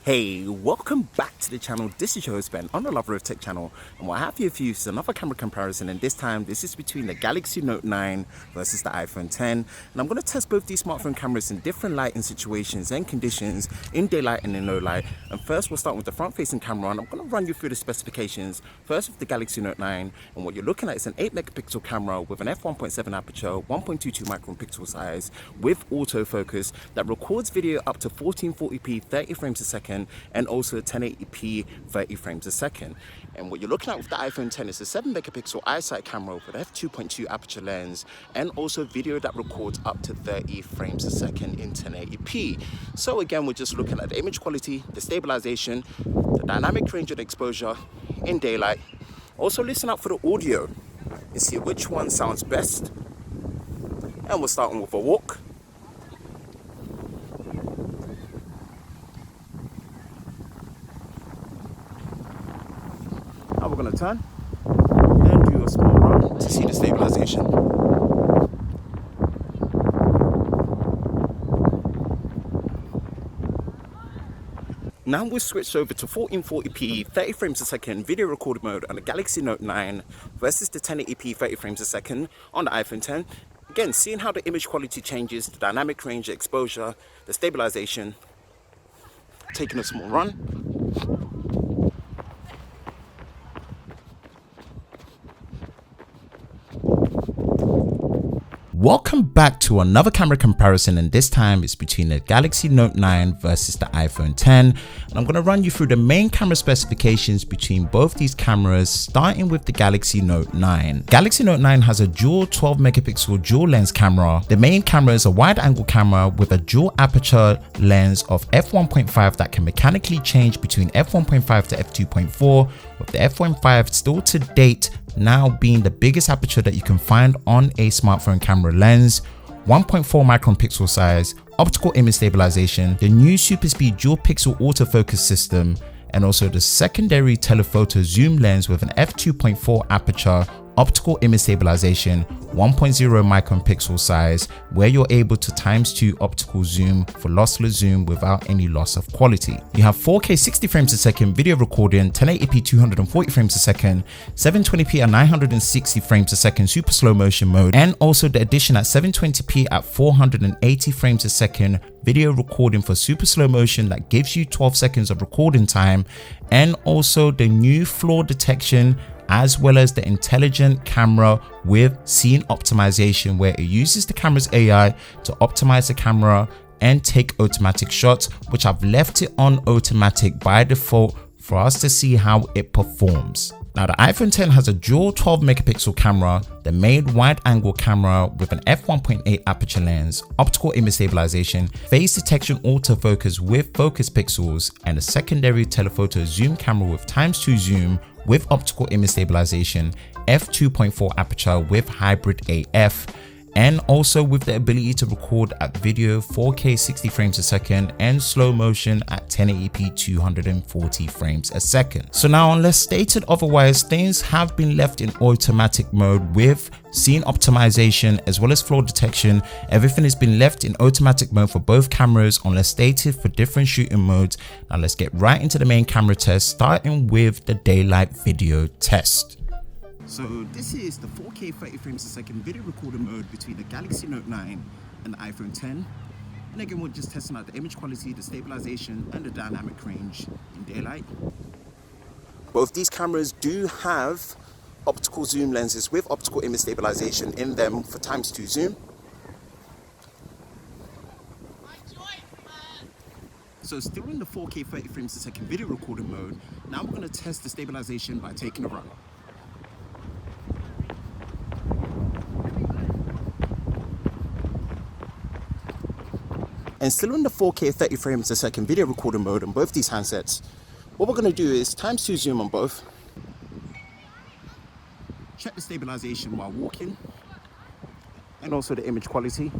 Hey, welcome back to the channel. This is your host Ben on the Lover of Tech channel, and what I have here for you is another camera comparison, and this time this is between the Galaxy Note 9 versus the iPhone 10, and I'm going to test both these smartphone cameras in different lighting situations and conditions, in daylight and in low light. And first we'll start with the front facing camera, and I'm going to run you through the specifications. First with the Galaxy Note 9, and what you're looking at is an 8 megapixel camera with an f1.7 aperture, 1.22 micron pixel size with autofocus that records video up to 1440p 30 frames a second and also 1080p 30 frames a second. And what you're looking at with the iPhone 10 is a 7 megapixel eyesight camera with an f2.2 aperture lens and also video that records up to 30 frames a second in 1080p. So again, we're just looking at the image quality, the stabilization, the dynamic range of exposure in daylight. Also listen out for the audio and see which one sounds best. And we're starting with a walk. Now we're going to turn and do a small run to see the stabilization. Now we've switched over to 1440p 30 frames a second video recording mode on the Galaxy Note 9 versus the 1080p 30 frames a second on the iPhone 10. Again, seeing how the image quality changes, the dynamic range, the exposure, the stabilization. Taking a small run. Welcome back to another camera comparison, and this time it's between the Galaxy Note 9 versus the iPhone 10, and I'm going to run you through the main camera specifications between both these cameras, starting with the Galaxy Note 9. Galaxy Note 9 has a dual 12 megapixel dual lens camera. The main camera is a wide angle camera with a dual aperture lens of f1.5 that can mechanically change between f1.5 to f2.4, with the f1.5 still to date now being the biggest aperture that you can find on a smartphone camera lens, 1.4 micron pixel size, optical image stabilization, the new super speed dual pixel autofocus system, and also the secondary telephoto zoom lens with an f2.4 aperture, optical image stabilization, 1.0 micron pixel size, where you're able to ×2 optical zoom for lossless zoom without any loss of quality. You have 4K 60 frames a second video recording, 1080p 240 frames a second, 720p at 960 frames a second super slow motion mode, and also the addition at 720p at 480 frames a second video recording for super slow motion that gives you 12 seconds of recording time, and also the new flaw detection, as well as the intelligent camera with scene optimization, where it uses the camera's AI to optimize the camera and take automatic shots, which I've left it on automatic by default for us to see how it performs. Now the iPhone 10 has a dual 12 megapixel camera, the main wide angle camera with an f1.8 aperture lens, optical image stabilization, phase detection autofocus with focus pixels, and a secondary telephoto zoom camera with ×2 zoom with optical image stabilization, f2.4 aperture with hybrid AF, and also with the ability to record at video 4K 60 frames a second and slow motion at 1080p 240 frames a second. So now, unless stated otherwise, things have been left in automatic mode with scene optimization as well as flaw detection. Everything has been left in automatic mode for both cameras unless stated for different shooting modes. Now let's get right into the main camera test, starting with the daylight video test. So this is the 4K 30 frames a second video recording mode between the Galaxy Note 9 and the iPhone 10. And again, we're just testing out the image quality, the stabilization, and the dynamic range in daylight. Both these cameras do have optical zoom lenses with optical image stabilization in them for ×2 zoom. So still in the 4K 30 frames a second video recording mode, now we're going to test the stabilization by taking a run. And still in the 4K 30 frames a second video recording mode on both these handsets, what we're going to do is ×2 zoom on both, check the stabilization while walking, and also the image quality.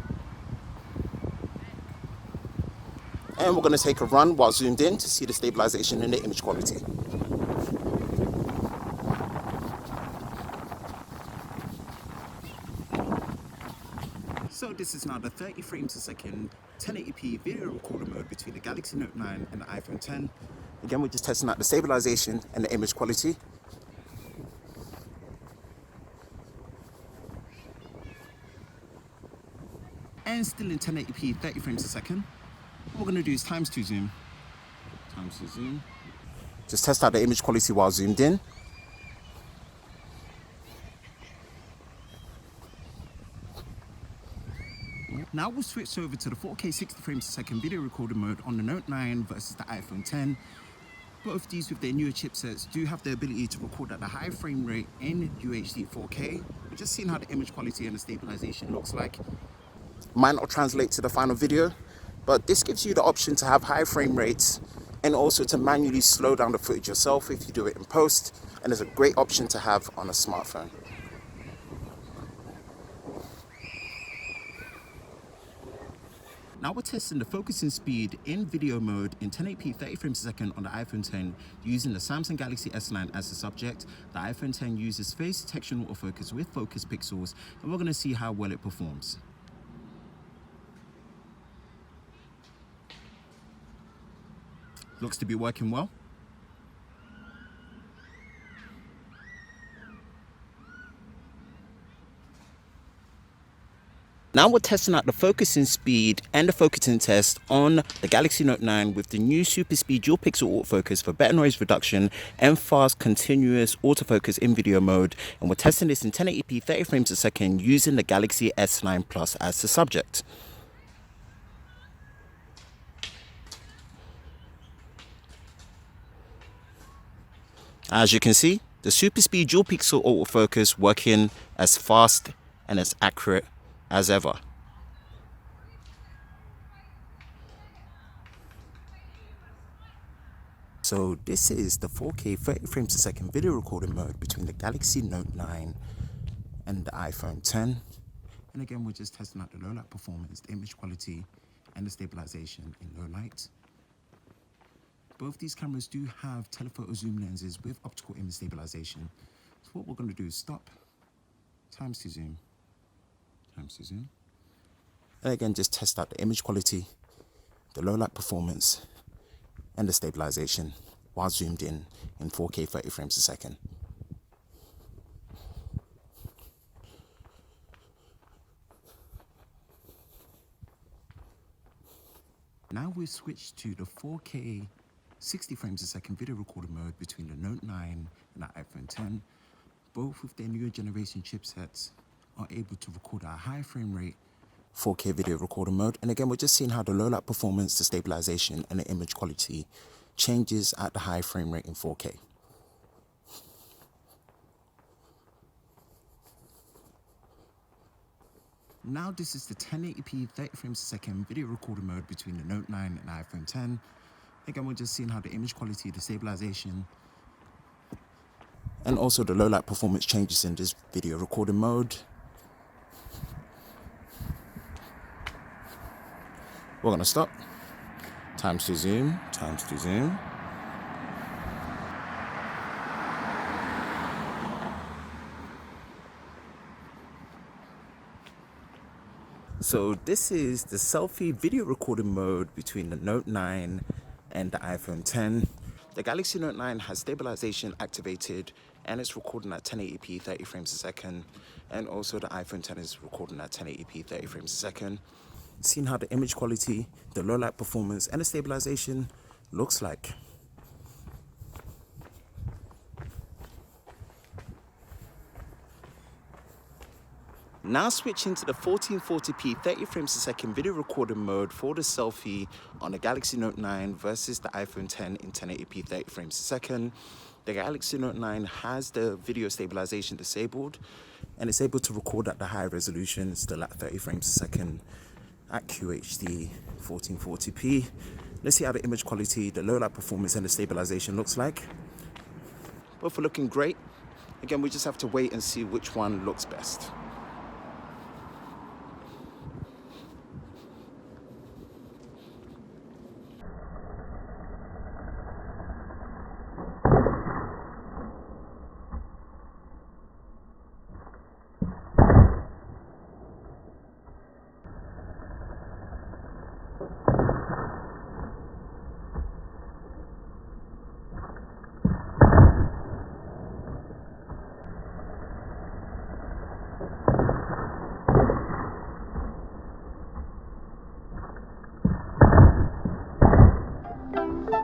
And we're going to take a run while zoomed in to see the stabilization and the image quality. So So this is now the 30 frames a second 1080p video recorder mode between the Galaxy Note 9 and the iPhone 10. Again, we're just testing out the stabilization and the image quality. And still in 1080p 30 frames a second. What we're going to do is times 2 zoom. Times 2 zoom. Just test out the image quality while zoomed in. Now we'll switch over to the 4K 60 frames a second video recorder mode on the Note 9 versus the iPhone 10. Both these with their newer chipsets do have the ability to record at a high frame rate in UHD 4K. We're just seeing how the image quality and the stabilization looks like. Might not translate to the final video, but this gives you the option to have high frame rates and also to manually slow down the footage yourself if you do it in post, and it's a great option to have on a smartphone. Now we're testing the focusing speed in video mode in 1080p 30 frames a second on the iPhone 10 using the Samsung Galaxy S9 as the subject. The iPhone 10 uses face detection autofocus with focus pixels, and we're going to see how well it performs. Looks to be working well. Now we're testing out the focusing speed and the focusing test on the Galaxy Note 9 with the new Super Speed Dual Pixel Autofocus for better noise reduction and fast continuous autofocus in video mode. And we're testing this in 1080p 30 frames a second using the Galaxy S9 Plus as the subject. As you can see, the Super Speed Dual Pixel Autofocus working as fast and as accurate as ever. So this is the 4K 30 frames a second video recording mode between the Galaxy Note 9 and the iPhone 10. And again, we're just testing out the low light performance, the image quality, and the stabilization in low light. Both these cameras do have telephoto zoom lenses with optical image stabilization. So what we're going to do is stop, times 2 zoom, times 2 zoom. And again, just test out the image quality, the low light performance, and the stabilization while zoomed in 4K 30 frames a second. Now we've switched to the 4K 60 frames a second video recording mode between the Note 9 and the iPhone 10. Both with their newer generation chipsets are able to record at a high frame rate 4K video recording mode. And again, we're just seeing how the low light performance, the stabilization, and the image quality changes at the high frame rate in 4K. Now this is the 1080p 30 frames a second video recording mode between the Note 9 and iPhone 10. Again, we're just seeing how the image quality, the stabilization, and also the low light performance changes in this video recording mode. We're going to stop, times 2 zoom, times 2 zoom. So this is the selfie video recording mode between the Note 9 and the iPhone 10. The Galaxy Note 9 has stabilization activated and it's recording at 1080p 30 frames a second. And also the iPhone 10 is recording at 1080p 30 frames a second. Seeing how the image quality, the low light performance, and the stabilization looks like. Now switching to the 1440p 30 frames a second video recording mode for the selfie on the Galaxy Note 9 versus the iPhone 10 in 1080p 30 frames a second. The Galaxy Note 9 has the video stabilization disabled and it's able to record at the high resolution, still at 30 frames a second at QHD 1440p. Let's see how the image quality, the low light performance, and the stabilization looks like. Both are looking great. Again, we just have to wait and see which one looks best. So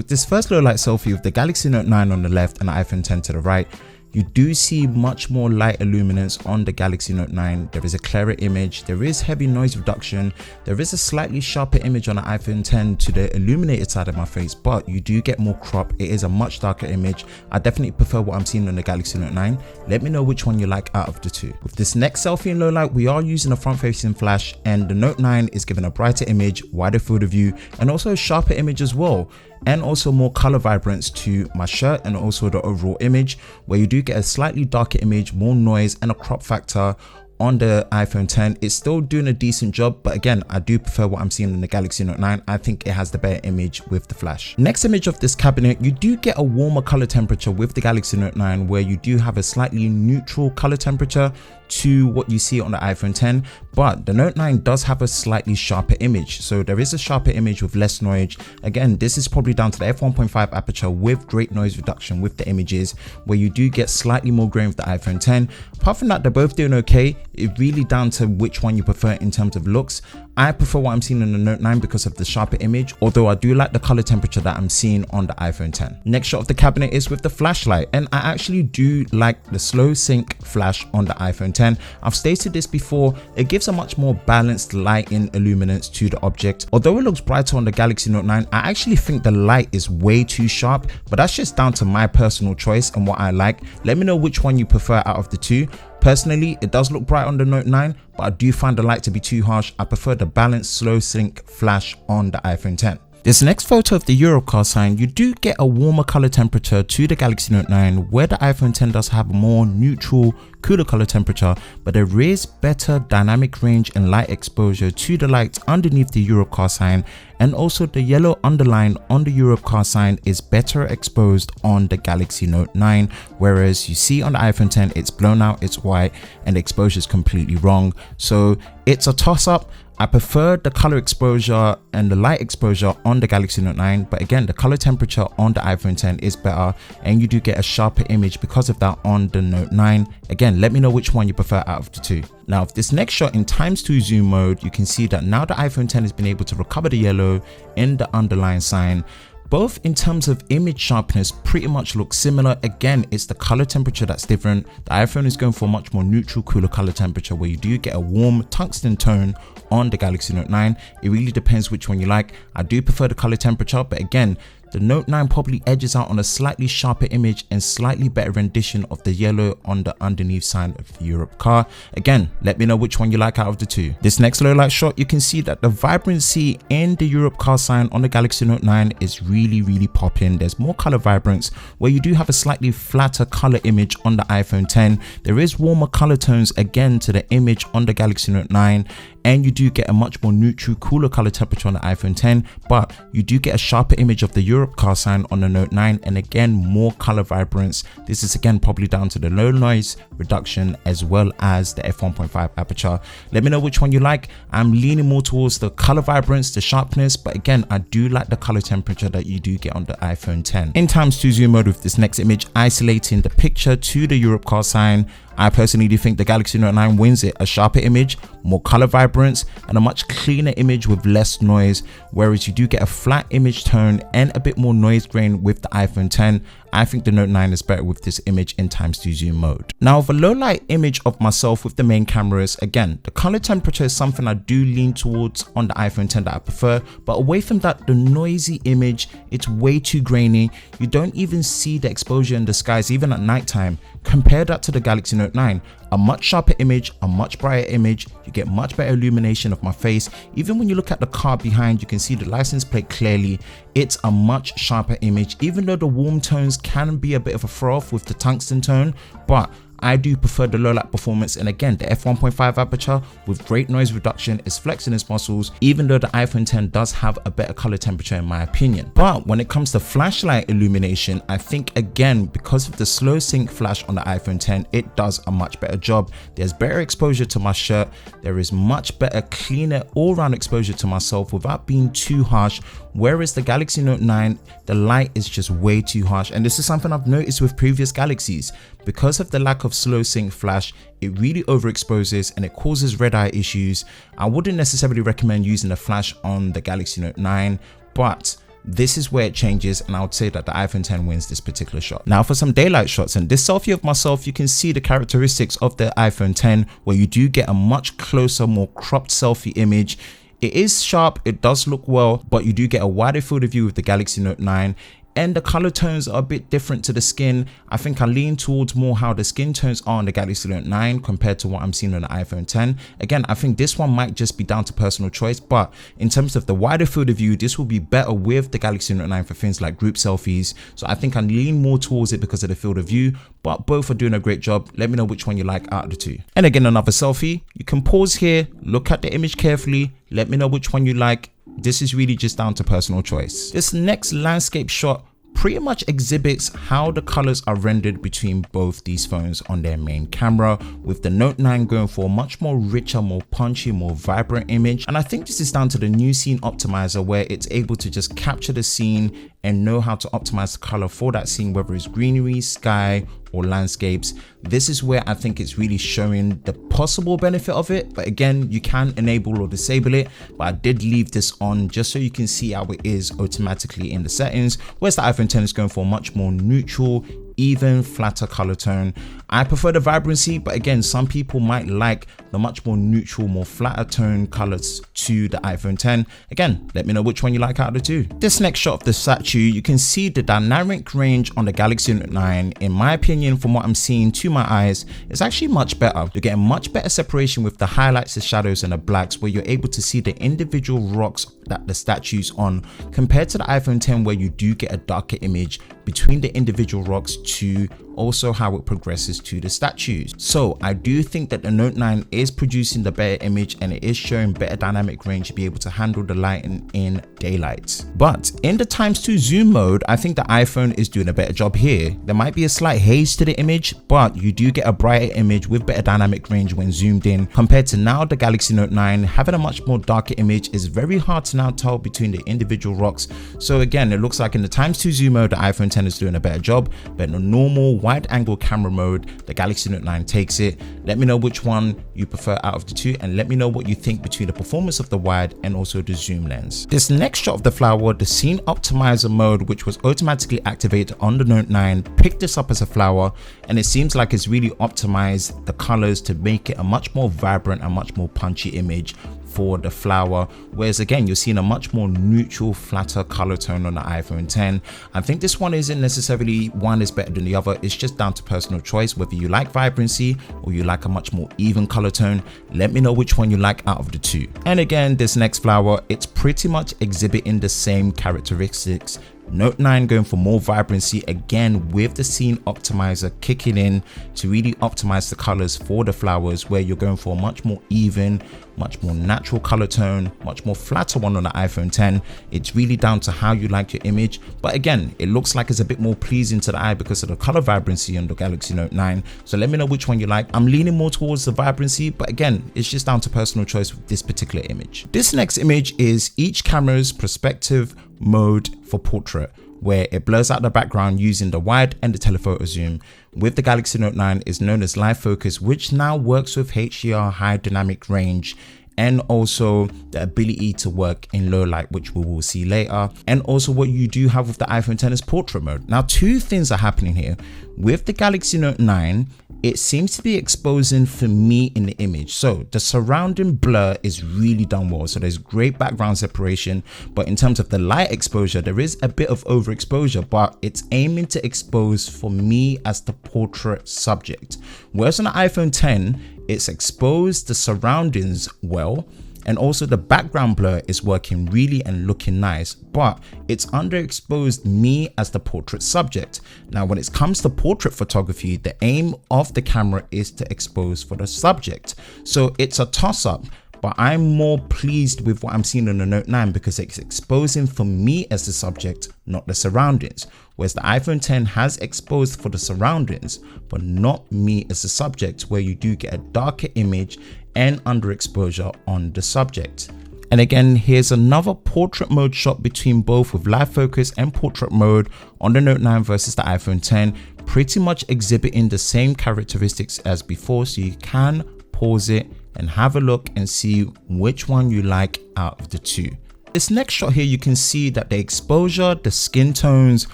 this first low light selfie with the Galaxy Note 9 on the left and the iPhone 10 to the right, you do see much more light illuminance on the Galaxy Note 9. There is a clearer image, there is heavy noise reduction, there is a slightly sharper image on the iPhone 10 to the illuminated side of my face, but you do get more crop. It is a much darker image. I definitely prefer what I'm seeing on the Galaxy Note 9. Let me know which one you like out of the two. With this next selfie in low light, we are using a front facing flash, and the Note 9 is given a brighter image, wider field of view, and also a sharper image as well, and also more color vibrance to my shirt and also the overall image, where you do get a slightly darker image, more noise, and a crop factor. On the iPhone 10, it's still doing a decent job, but again, I do prefer what I'm seeing in the Galaxy Note 9. I think it has the better image with the flash. Next image of this cabinet, you do get a warmer color temperature with the Galaxy Note 9, where you do have a slightly neutral color temperature to what you see on the iPhone 10, but the Note 9 does have a slightly sharper image. So there is a sharper image with less noise. Again, this is probably down to the f1.5 aperture with great noise reduction with the images, where you do get slightly more grain with the iPhone 10. Apart from that, they're both doing okay. It's really down to which one you prefer in terms of looks. I prefer what I'm seeing on the Note 9 because of the sharper image, although I do like the color temperature that I'm seeing on the iPhone 10. Next shot of the cabinet is with the flashlight, and I actually do like the slow sync flash on the iPhone 10. I've stated this before, it gives a much more balanced lighting illuminance to the object. Although it looks brighter on the Galaxy Note 9, I actually think the light is way too sharp, but that's just down to my personal choice and what I like. Let me know which one you prefer out of the two. Personally, it does look bright on the Note 9, but I do find the light to be too harsh. I prefer the balanced slow sync flash on the iPhone 10. This next photo of the Europe car sign, you do get a warmer color temperature to the Galaxy Note 9, where the iPhone 10 does have a more neutral, cooler color temperature, but there is better dynamic range and light exposure to the lights underneath the Europe car sign, and also the yellow underline on the Europe car sign is better exposed on the Galaxy Note 9, whereas you see on the iPhone 10 it's blown out, it's white, and the exposure is completely wrong. So it's a toss up. I prefer the color exposure and the light exposure on the Galaxy Note 9, but again, the color temperature on the iPhone 10 is better, and you do get a sharper image because of that on the Note 9. Again, let me know which one you prefer out of the two. Now, with this next shot in ×2 zoom mode, you can see that now the iPhone 10 has been able to recover the yellow in the underline sign. Both in terms of image sharpness pretty much look similar. Again, it's the color temperature that's different. The iPhone is going for a much more neutral, cooler color temperature, where you do get a warm tungsten tone on the Galaxy Note 9. It really depends which one you like. I do prefer the color temperature, but again, the Note 9 probably edges out on a slightly sharper image and slightly better rendition of the yellow on the underneath sign of the Europe car. Again, let me know which one you like out of the two. This next low light shot, you can see that the vibrancy in the Europe car sign on the Galaxy Note 9 is really popping. There's more color vibrance, where you do have a slightly flatter color image on the iPhone 10. There is warmer color tones again to the image on the Galaxy Note 9, and you do get a much more neutral, cooler color temperature on the iPhone 10, but you do get a sharper image of the Europe car sign on the Note 9, and again, more color vibrance. This is again probably down to the low noise reduction as well as the f1.5 aperture. Let me know which one you like. I'm leaning more towards the color vibrance, the sharpness, but again, I do like the color temperature that you do get on the iPhone 10. In ×2 zoom mode with this next image, isolating the picture to the Europe car sign, I personally do think the Galaxy Note 9 wins it. A sharper image, more color vibrance, and a much cleaner image with less noise, whereas you do get a flat image tone and a bit more noise grain with the iPhone 10. I think the Note 9 is better with this image in ×2 zoom mode. Now, with a low light image of myself with the main cameras, again, the color temperature is something I do lean towards on the iPhone 10 that I prefer, but away from that, the noisy image, it's way too grainy. You don't even see the exposure in the skies, even at nighttime. Compare that to the Galaxy Note 9. A much sharper image, a much brighter image, you get much better illumination of my face. Even when you look at the car behind, you can see the license plate clearly. It's a much sharper image, even though the warm tones can be a bit of a throw off with the tungsten tone, but I do prefer the low light performance, and again, the f1.5 aperture with great noise reduction is flexing its muscles, even though the iPhone 10 does have a better color temperature in my opinion. But when it comes to flashlight illumination, I think again, because of the slow sync flash on the iPhone 10, it does a much better job. There's better exposure to my shirt, there is much better, cleaner all-round exposure to myself without being too harsh, whereas the Galaxy Note 9, the light is just way too harsh. And this is something I've noticed with previous Galaxies. Because of the lack of slow sync flash, it really overexposes and it causes red eye issues. I wouldn't necessarily recommend using a flash on the Galaxy Note 9, but this is where it changes, and I would say that the iPhone 10 wins this particular shot. Now for some daylight shots, and this selfie of myself, you can see the characteristics of the iPhone 10 where you do get a much closer, more cropped selfie image. It is sharp, it does look well, but you do get a wider field of view with the Galaxy Note 9. And the color tones are a bit different to the skin. I think I lean towards more how the skin tones are on the Galaxy Note 9 compared to what I'm seeing on the iPhone 10. Again, I think this one might just be down to personal choice, but in terms of the wider field of view, this will be better with the Galaxy Note 9 for things like group selfies. So I think I lean more towards it because of the field of view, but both are doing a great job. Let me know which one you like out of the two. And again, another selfie. You can pause here, look at the image carefully, let me know which one you like. This is really just down to personal choice. This next landscape shot pretty much exhibits how the colors are rendered between both these phones on their main camera, with the Note 9 going for a much more richer, more punchy, more vibrant image. And I think this is down to the new scene optimizer, where it's able to just capture the scene and know how to optimize the color for that scene, whether it's greenery, sky, or landscapes. This is where I think it's really showing the possible benefit of it. But again, you can enable or disable it, but I did leave this on just so you can see how it is automatically in the settings, whereas the iPhone 10 is going for a much more neutral, even flatter color tone. I prefer the vibrancy, but again, some people might like the much more neutral, more flatter tone colors to the iPhone 10. Again, let me know which one you like out of the two. This next shot of the statue, you can see the dynamic range on the Galaxy Note 9. In my opinion, from what I'm seeing to my eyes, it's actually much better. You're getting much better separation with the highlights, the shadows, and the blacks, where you're able to see the individual rocks that the statue's on, compared to the iPhone 10 where you do get a darker image between the individual rocks to also how it progresses to the statues. So I do think that the Note 9 is producing the better image, and it is showing better dynamic range to be able to handle the lighting in daylight. But in the ×2 zoom mode, I think the iPhone is doing a better job here. There might be a slight haze to the image, but you do get a brighter image with better dynamic range when zoomed in, compared to now the Galaxy Note 9 having a much more darker image. Is very hard to now tell between the individual rocks. So again, it looks like in the ×2 zoom mode, the iPhone 10 is doing a better job, but in the normal wide angle camera mode, the Galaxy Note 9 takes it. Let me know which one you prefer out of the two, and let me know what you think between the performance of the wide and also the zoom lens. This next shot of the flower, the scene optimizer mode, which was automatically activated on the Note 9, picked this up as a flower, and it seems like it's really optimized the colors to make it a much more vibrant and much more punchy image for the flower, whereas again, you're seeing a much more neutral, flatter color tone on the iPhone 10. I think this one isn't necessarily one is better than the other. It's just down to personal choice, whether you like vibrancy or you like a much more even color tone. Let me know which one you like out of the two. And again, this next flower, it's pretty much exhibiting the same characteristics. Note 9 going for more vibrancy, again with the scene optimizer kicking in to really optimize the colors for the flowers, where you're going for a much more even, much more natural color tone, much more flatter one on the iPhone 10. It's really down to how you like your image, but again, it looks like it's a bit more pleasing to the eye because of the color vibrancy on the Galaxy Note 9. So let me know which one you like. I'm leaning more towards the vibrancy, but again, it's just down to personal choice with this particular image. This next image is each camera's perspective mode for portrait, where it blurs out the background using the wide and the telephoto zoom. With the Galaxy Note 9 is known as live focus, which now works with HDR, high dynamic range, and also the ability to work in low light, which we will see later. And also what you do have with the iPhone 10 is portrait mode. Now, two things are happening here. With the Galaxy Note 9, it seems to be exposing for me in the image. So the surrounding blur is really done well. So there's great background separation, but in terms of the light exposure, there is a bit of overexposure, but it's aiming to expose for me as the portrait subject. Whereas on the iPhone 10, it's exposed the surroundings well, and also the background blur is working really and looking nice, but it's underexposed me as the portrait subject. Now when it comes to portrait photography, the aim of the camera is to expose for the subject, so it's a toss-up. But I'm more pleased with what I'm seeing on the Note 9 because it's exposing for me as the subject, not the surroundings. Whereas the iPhone X has exposed for the surroundings, but not me as the subject, where you do get a darker image and underexposure on the subject. And again, here's another portrait mode shot between both with live focus and portrait mode on the Note 9 versus the iPhone X, pretty much exhibiting the same characteristics as before, so you can pause it and have a look and see which one you like out of the two. This next shot here, you can see that the exposure, the skin tones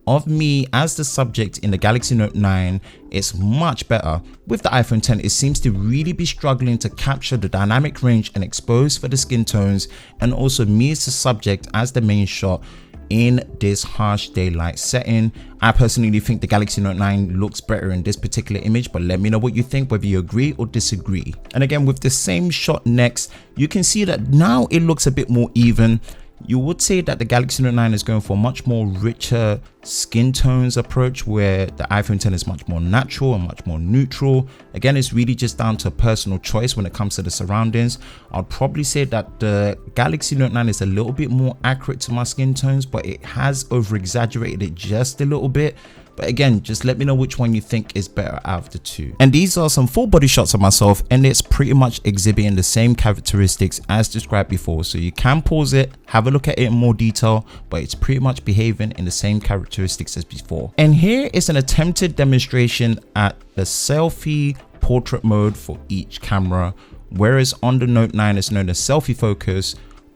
of me as the subject in the Galaxy Note 9 is much better. With the iPhone X, it seems to really be struggling to capture the dynamic range and expose for the skin tones, and also me as the subject as the main shot in this harsh daylight setting. I personally think the Galaxy Note 9 looks better in this particular image, but let me know what you think, whether you agree or disagree. And again, with the same shot next, you can see that now it looks a bit more even. You would say that the Galaxy Note 9 is going for a much more richer skin tones approach, where the iPhone X is much more natural and much more neutral. Again, it's really just down to personal choice when it comes to the surroundings. I'd probably say that the Galaxy Note 9 is a little bit more accurate to my skin tones, but it has over exaggerated it just a little bit. But again, just let me know which one you think is better out of the two. And these are some full body shots of myself, and it's pretty much exhibiting the same characteristics as described before. So you can pause it, have a look at it in more detail, but it's pretty much behaving in the same characteristics as before. And here is an attempted demonstration at the selfie portrait mode for each camera, whereas on the Note 9 it's known as selfie focus,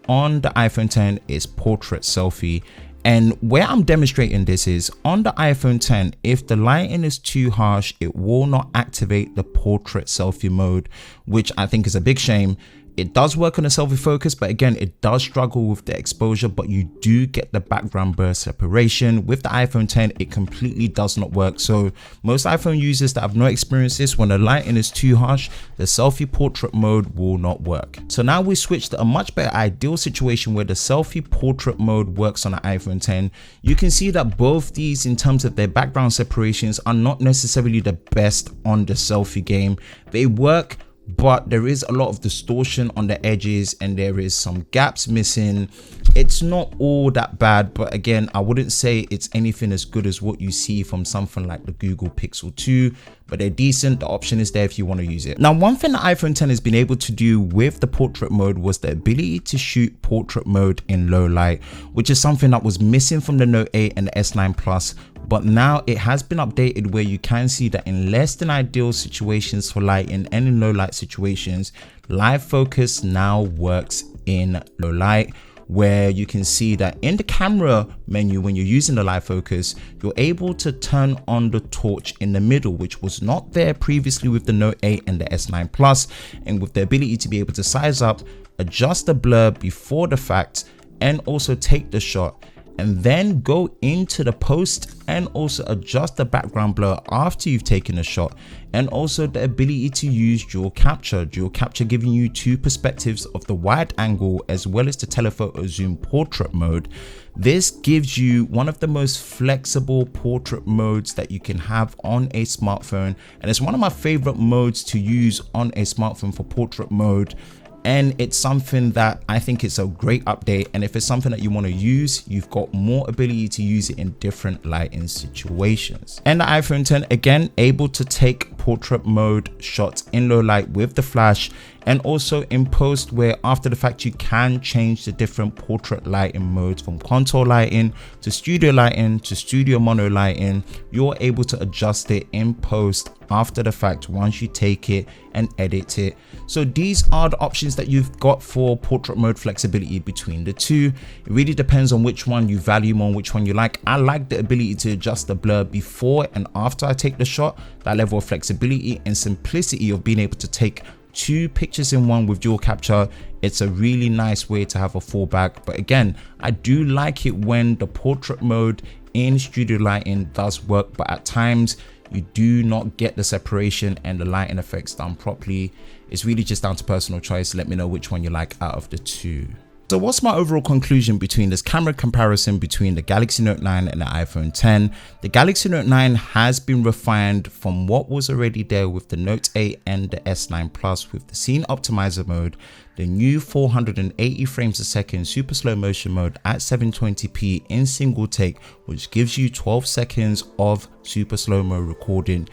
on the iPhone X is portrait selfie. And where I'm demonstrating this is on the iPhone X, if the lighting is too harsh, it will not activate the portrait selfie mode, which I think is a big shame. It does work on the selfie focus, but again, it does struggle with the exposure, but you do get the background blur separation. With the iPhone X, it completely does not work. So most iPhone users that have no experience this, when the lighting is too harsh, the selfie portrait mode will not work. So now we switch to a much better ideal situation where the selfie portrait mode works on the iPhone X. You can see that both these, in terms of their background separations, are not necessarily the best on the selfie game. They work, but there is a lot of distortion on the edges and there is some gaps missing. It's not all that bad, but again, I wouldn't say it's anything as good as what you see from something like the Google Pixel 2, but they're decent. The option is there if you want to use it. Now, one thing the iPhone X has been able to do with the portrait mode was the ability to shoot portrait mode in low light, which is something that was missing from the Note 8 and the S9 Plus. But now it has been updated where you can see that in less than ideal situations for lighting and in low light situations, live focus now works in low light, where you can see that in the camera menu, when you're using the live focus, you're able to turn on the torch in the middle, which was not there previously with the Note 8 and the S9 Plus, and with the ability to be able to size up, adjust the blur before the fact, and also take the shot, and then go into the post and also adjust the background blur after you've taken a shot, and also the ability to use dual capture giving you two perspectives of the wide angle as well as the telephoto zoom portrait mode. This gives you one of the most flexible portrait modes that you can have on a smartphone, and it's one of my favorite modes to use on a smartphone for portrait mode. And it's something that I think it's a great update, and if it's something that you want to use, you've got more ability to use it in different lighting situations. And the iPhone X, again, able to take portrait mode shots in low light with the flash, and also in post, where after the fact you can change the different portrait lighting modes from contour lighting to studio mono lighting. You're able to adjust it in post after the fact once you take it and edit it. So these are the options that you've got for portrait mode flexibility between the two. It really depends on which one you value more, which one you like. I like the ability to adjust the blur before and after I take the shot. That level of flexibility and simplicity of being able to take two pictures in one with dual capture, it's a really nice way to have a fallback. But again, I do like it when the portrait mode in studio lighting does work, but at times you do not get the separation and the lighting effects done properly. it's really just down to personal choice. Let me know which one you like out of the two. So what's my overall conclusion between this camera comparison between the Galaxy Note 9 and the iPhone 10? The Galaxy Note 9 has been refined from what was already there with the Note 8 and the S9 Plus with the scene optimizer mode, the new 480 frames a second super slow motion mode at 720p in single take, which gives you 12 seconds of super slow-mo recording,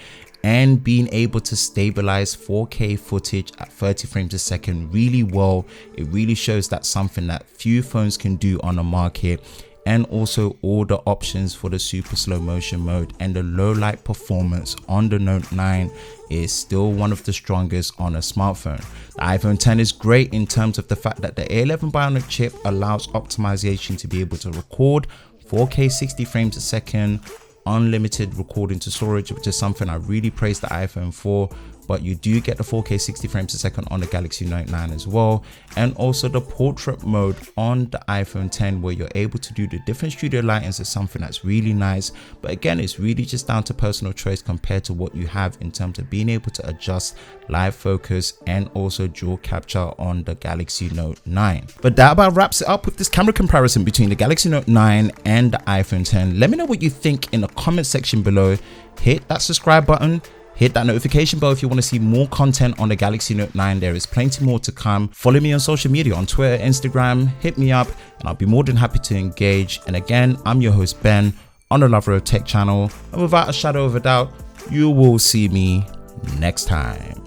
and being able to stabilize 4K footage at 30 frames a second really well. It really shows that's something that few phones can do on the market. And also all the options for the super slow motion mode and the low light performance on the Note 9 is still one of the strongest on a smartphone. The iPhone 10 is great in terms of the fact that the A11 Bionic chip allows optimization to be able to record 4K 60 frames a second, unlimited recording to storage, which is something I really praise the iPhone for. But you do get the 4K 60 frames a second on the Galaxy Note 9 as well, and also the portrait mode on the iPhone 10 where you're able to do the different studio lightings is something that's really nice. But again, it's really just down to personal choice compared to what you have in terms of being able to adjust live focus and also dual capture on the Galaxy Note 9. But that about wraps it up with this camera comparison between the Galaxy Note 9 and the iPhone 10. Let me know what you think in the comment section below. Hit that subscribe button. Hit that notification bell if you want to see more content on the Galaxy Note 9. There is plenty more to come. Follow me on social media on Twitter, Instagram, hit me up, and I'll be more than happy to engage. And again, I'm your host Ben on the Love Road Tech channel. And without a shadow of a doubt, you will see me next time.